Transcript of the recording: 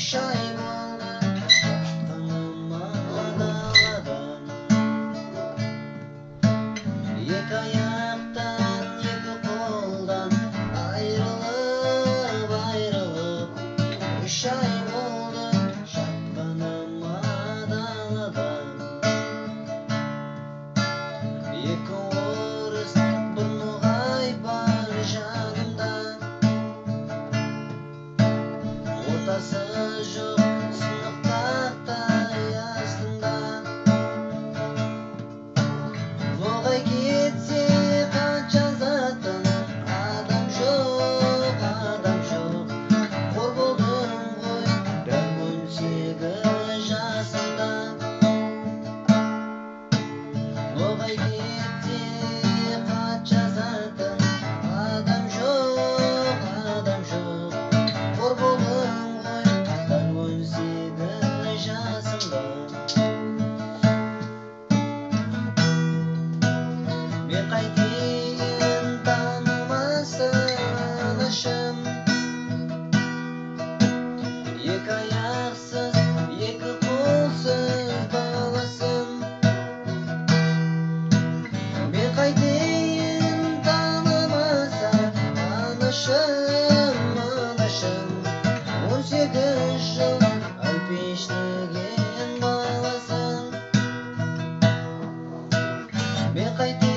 3 ay bo'ldi chiqqanima daladan. Екі аяқтан, екі қолдан айрылып, 3 ay болды шапқаныма даладан. Екі орыс, бір ноғай бар жанымда, ортасы жоқ сынық тақтай астында. Ноғай кетсе хат жазатын адам жоқ, қор болдым ғой дәл 18 жасымда. Ноғай кетсе хат жазатын адам жоқ, қор болдым ғой дәл 18 жасымда. Мен қайтейін танымасын ішім, екі аяқсыз, екі қолсыз баласым. Мен қайтейін танымаса анышым, 18 жыл әлпештеген баласың. Мен қайтейін